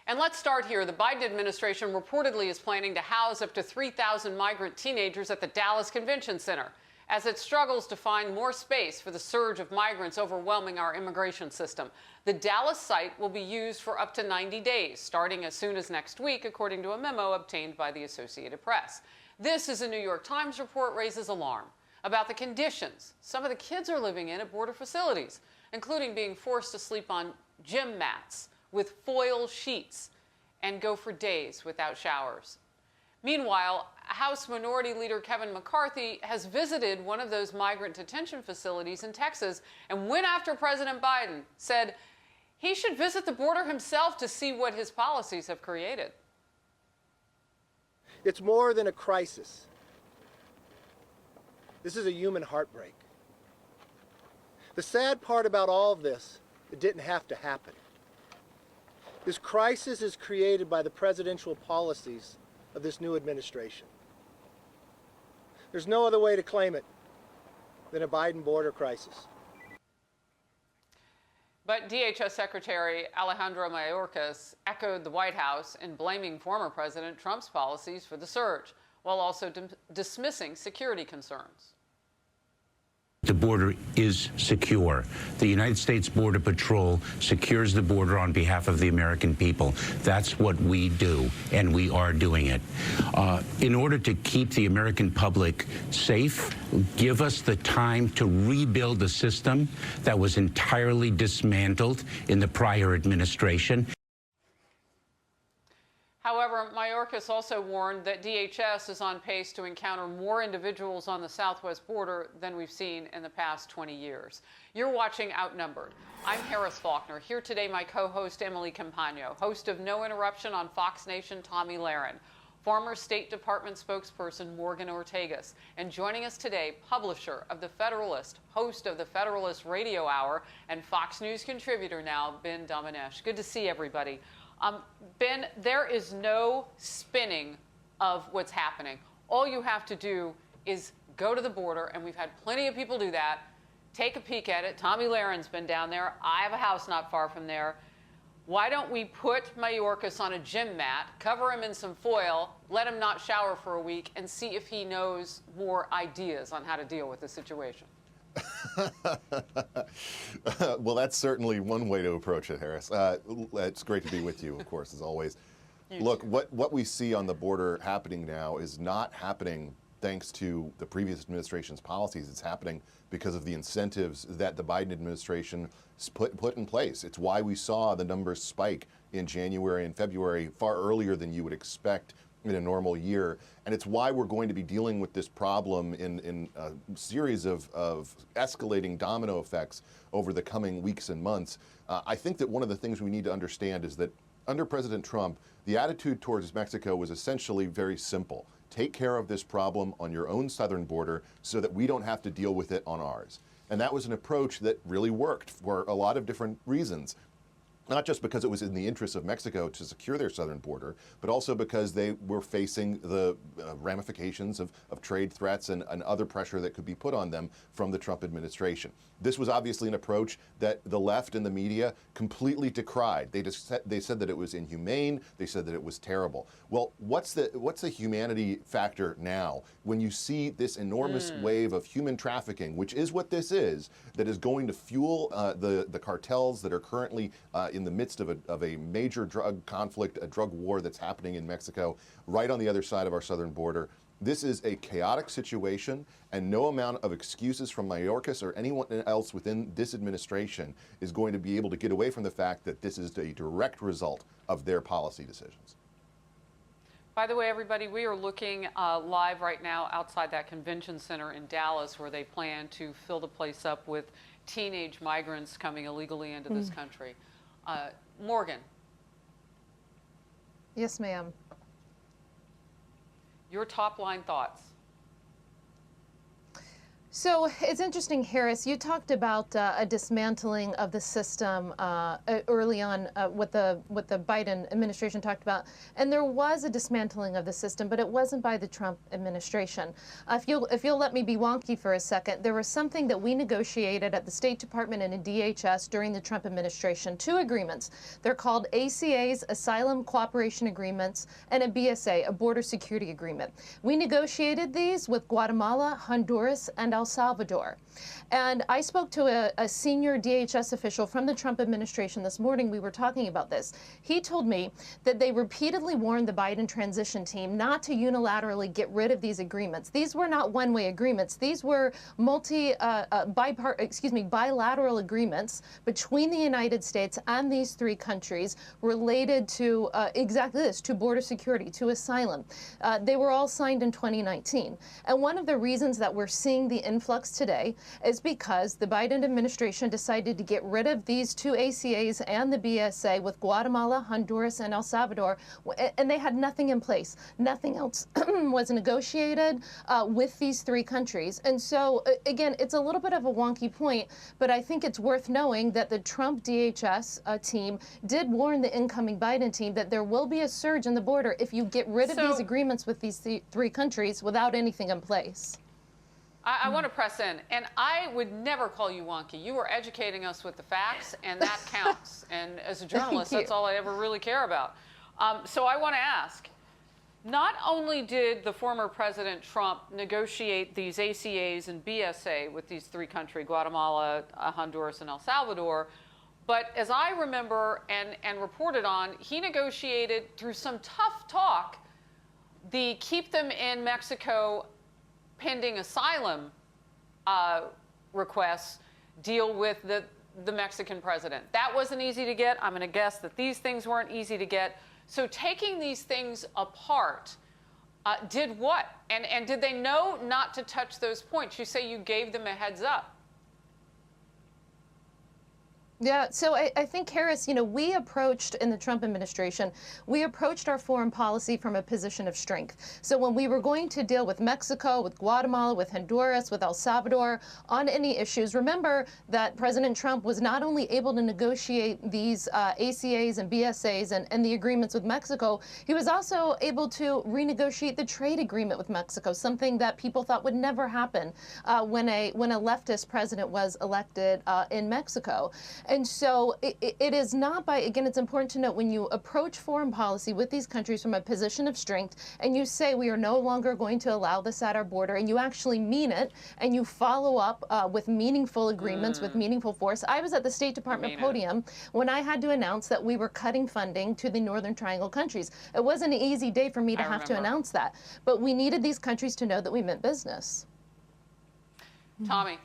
And let's start here. The Biden administration reportedly is planning to house up to 3,000 migrant teenagers at the Dallas Convention Center as it struggles to find more space for the surge of migrants overwhelming our immigration system. The Dallas site will be used for up to 90 days, starting as soon as next week, according to a memo obtained by the Associated Press. This, as a New York Times report, raises alarm about the conditions some of the kids are living in at border facilities, including being forced to sleep on gym mats with foil sheets and go for days without showers. Meanwhile, House Minority Leader Kevin McCarthy has visited one of those migrant detention facilities in Texas and went after President Biden, said he should visit the border himself to see what his policies have created. It's more than a crisis. This is a human heartbreak. The sad part about all of this, it didn't have to happen. This crisis is created by the presidential policies of this new administration. There's no other way to claim it than a Biden border crisis. But DHS Secretary Alejandro Mayorkas echoed the White House in blaming former President Trump's policies for the surge, while also dismissing security concerns. The border is secure. The United States Border Patrol secures the border on behalf of the American people. That's what we do, and we are doing it. In order to keep the American public safe, give us the time to rebuild the system that was entirely dismantled in the prior administration. However, Mayorkas also warned that DHS is on pace to encounter more individuals on the southwest border than we've seen in the past 20 years. You're watching Outnumbered. I'm Harris Faulkner. Here today, my co-host Emily Campagno, host of No Interruption on Fox Nation, Tomi Lahren, former State Department spokesperson Morgan Ortagus, and joining us today, publisher of The Federalist, host of the Federalist Radio Hour, and Fox News contributor now, Ben Domenech. Good to see everybody. Ben, there is no spinning of what's happening. All you have to do is go to the border, and we've had plenty of people do that. Take a peek at it. Tomi Lahren's been down there. I have a house not far from there. Why don't we put Mayorkas on a gym mat, cover him in some foil, let him not shower for a week, and see if he knows more ideas on how to deal with the situation? Well, that's certainly one way to approach it, Harris. It's great to be with you, of course, as always. Look, what we see on the border happening now is not happening thanks to the previous administration's policies. It's happening because of the incentives that the Biden administration put in place. It's why we saw the numbers spike in January and February far earlier than you would expect in a normal year. And it's why we're going to be dealing with this problem in a series of escalating domino effects over the coming weeks and months. I think that one of the things we need to understand is that under President Trump, the attitude towards Mexico was essentially very simple. Take care of this problem on your own southern border so that we don't have to deal with it on ours. And that was an approach that really worked for a lot of different reasons. Not just because it was in the interest of Mexico to secure their southern border, but also because they were facing the ramifications of trade threats and other pressure that could be put on them from the Trump administration. This was obviously an approach that the left and the media completely decried. They said that it was inhumane. They said that it was terrible. Well, what's the humanity factor now when you see this enormous wave of human trafficking, which is what this is, that is going to fuel the cartels that are currently in the midst of a major drug conflict, a drug war that's happening in Mexico, right on the other side of our southern border. This is a chaotic situation, and no amount of excuses from Mayorkas or anyone else within this administration is going to be able to get away from the fact that this is a direct result of their policy decisions. By the way, everybody, we are looking live right now outside that convention center in Dallas, where they plan to fill the place up with teenage migrants coming illegally into this country. Morgan. Yes, ma'am. Your top line thoughts. So it's interesting, Harris, you talked about a dismantling of the system early on, what the Biden administration talked about. And there was a dismantling of the system, but it wasn't by the Trump administration. If you'll let me be wonky for a second, there was something that we negotiated at the State Department and in DHS during the Trump administration, 2 agreements. They're called ACAs, Asylum Cooperation Agreements, and a BSA, a Border Security Agreement. We negotiated these with Guatemala, Honduras, and El Salvador. And I spoke to a senior DHS official from the Trump administration this morning. We were talking about this. He told me that they repeatedly warned the Biden transition team not to unilaterally get rid of these agreements. These were not one-way agreements. These were bilateral agreements between the United States and these 3 countries related to exactly this, to border security, to asylum. They were all signed in 2019. And one of the reasons that we're seeing the influx today is because the Biden administration decided to get rid of these 2 ACAs and the BSA with Guatemala, Honduras, and El Salvador, and they had nothing in place. Nothing else was negotiated with these 3 countries. And so, again, it's a little bit of a wonky point, but I think it's worth knowing that the Trump DHS team did warn the incoming Biden team that there will be a surge in the border if you get rid of these agreements with these 3 countries without anything in place. I want to press in, and I would never call you wonky. You are educating us with the facts, and that counts. And as a journalist, that's all I ever really care about. So I want to ask, not only did the former President Trump negotiate these ACAs and BSA with these 3 countries, Guatemala, Honduras, and El Salvador, but as I remember and reported on, he negotiated through some tough talk the keep them in Mexico pending asylum requests deal with the Mexican president. That wasn't easy to get. I'm going to guess that these things weren't easy to get. So taking these things apart did what? And did they know not to touch those points? You say you gave them a heads up. Yeah, so I think, Harris, we approached in the Trump administration, we approached our foreign policy from a position of strength. So when we were going to deal with Mexico, with Guatemala, with Honduras, with El Salvador on any issues, remember that President Trump was not only able to negotiate these ACAs and BSAs and the agreements with Mexico, he was also able to renegotiate the trade agreement with Mexico, something that people thought would never happen when a leftist president was elected in Mexico. And so it is not by, again, it's important to note when you approach foreign policy with these countries from a position of strength and you say we are no longer going to allow this at our border and you actually mean it and you follow up with meaningful agreements, with meaningful force. I was at the State Department podium when I had to announce that we were cutting funding to the Northern Triangle countries. It wasn't an easy day for me to have to announce that, but we needed these countries to know that we meant business. Tommy.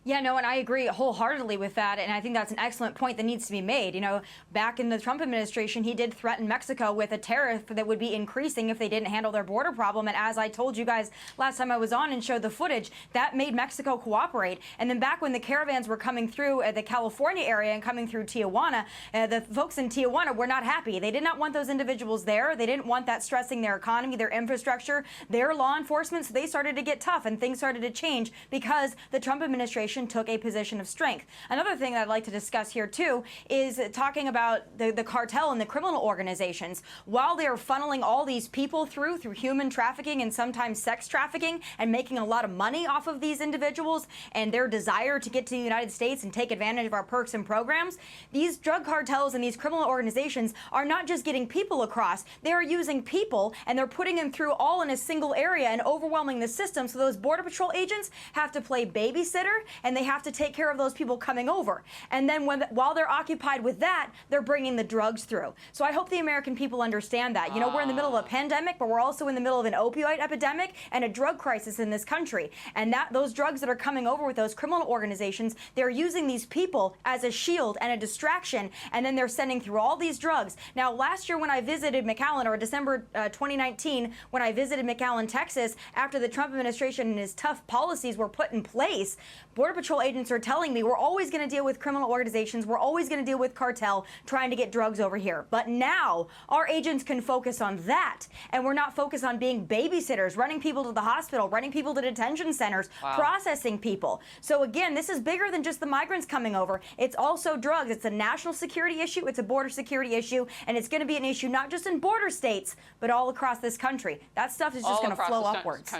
Yeah, no, and I agree wholeheartedly with that, and I think that's an excellent point that needs to be made. Back in the Trump administration, he did threaten Mexico with a tariff that would be increasing if they didn't handle their border problem, and as I told you guys last time I was on and showed the footage, that made Mexico cooperate. And then back when the caravans were coming through the California area and coming through Tijuana, the folks in Tijuana were not happy. They did not want those individuals there. They didn't want that stressing their economy, their infrastructure, their law enforcement, so they started to get tough and things started to change because the Trump administration took a position of strength. Another thing that I'd like to discuss here too is talking about the cartel and the criminal organizations. While they're funneling all these people through human trafficking and sometimes sex trafficking and making a lot of money off of these individuals and their desire to get to the United States and take advantage of our perks and programs, these drug cartels and these criminal organizations are not just getting people across, they are using people and they're putting them through all in a single area and overwhelming the system, so those Border Patrol agents have to play babysitter and they have to take care of those people coming over. And then while they're occupied with that, they're bringing the drugs through. So I hope the American people understand that. We're in the middle of a pandemic, but we're also in the middle of an opioid epidemic and a drug crisis in this country. And those drugs that are coming over with those criminal organizations, they're using these people as a shield and a distraction, and then they're sending through all these drugs. Now, last year when I visited McAllen, or December 2019, when I visited McAllen, Texas, after the Trump administration and his tough policies were put in place, Border Patrol agents are telling me we're always going to deal with criminal organizations, we're always going to deal with cartel trying to get drugs over here. But now our agents can focus on that, and we're not focused on being babysitters, running people to the hospital, running people to detention centers, processing people. So again, this is bigger than just the migrants coming over. It's also drugs. It's a national security issue, it's a border security issue, and it's going to be an issue not just in border states, but all across this country. That stuff is just going to flow upwards.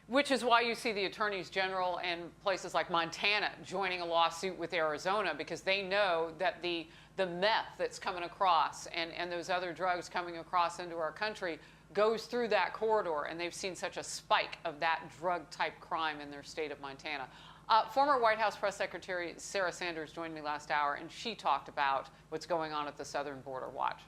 Which is why you see the attorneys general in places like Montana joining a lawsuit with Arizona, because they know that the meth that's coming across and those other drugs coming across into our country goes through that corridor, and they've seen such a spike of that drug-type crime in their state of Montana. Former White House Press Secretary Sarah Sanders joined me last hour, and she talked about what's going on at the southern border. Watch.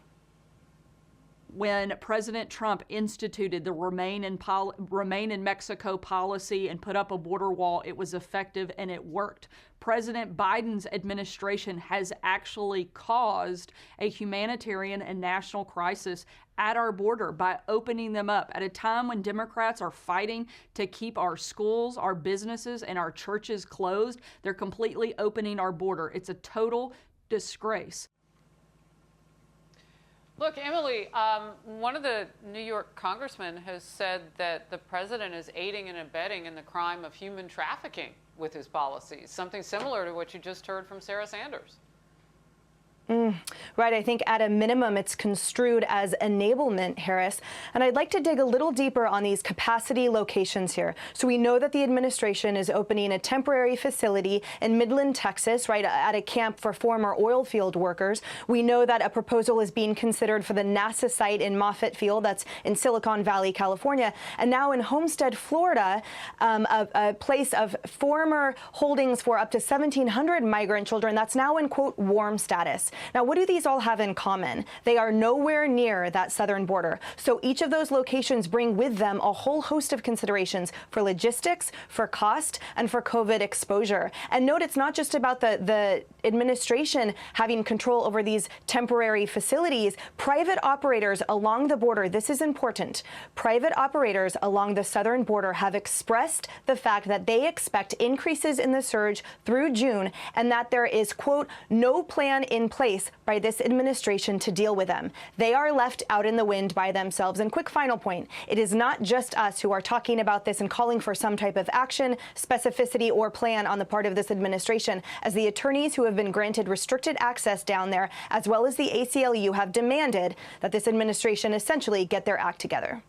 When President Trump instituted the Remain in Mexico policy and put up a border wall, it was effective and it worked. President Biden's administration has actually caused a humanitarian and national crisis at our border by opening them up at a time when Democrats are fighting to keep our schools, our businesses, and our churches closed. They're completely opening our border. It's a total disgrace. Look, Emily, one of the New York congressmen has said that the president is aiding and abetting in the crime of human trafficking with his policies, something similar to what you just heard from Sarah Sanders. Right. I think at a minimum, it's construed as enablement, Harris. And I'd like to dig a little deeper on these capacity locations here. So we know that the administration is opening a temporary facility in Midland, Texas, right, at a camp for former oil field workers. We know that a proposal is being considered for the NASA site in Moffett Field, that's in Silicon Valley, California. And now in Homestead, Florida, a place of former holdings for up to 1,700 migrant children, that's now in, quote, warm status. Now, what do these all have in common? They are nowhere near that southern border. So each of those locations bring with them a whole host of considerations for logistics, for cost, and for COVID exposure. And note, it's not just about the administration having control over these temporary facilities. Private operators along the border, this is important, private operators along the southern border have expressed the fact that they expect increases in the surge through June, and that there is, quote, no plan in place by this administration to deal with them. They are left out in the wind by themselves. And quick final point, it is not just us who are talking about this and calling for some type of action, specificity, or plan on the part of this administration, as the attorneys who have been granted restricted access down there, as well as the ACLU, have demanded that this administration essentially get their act together.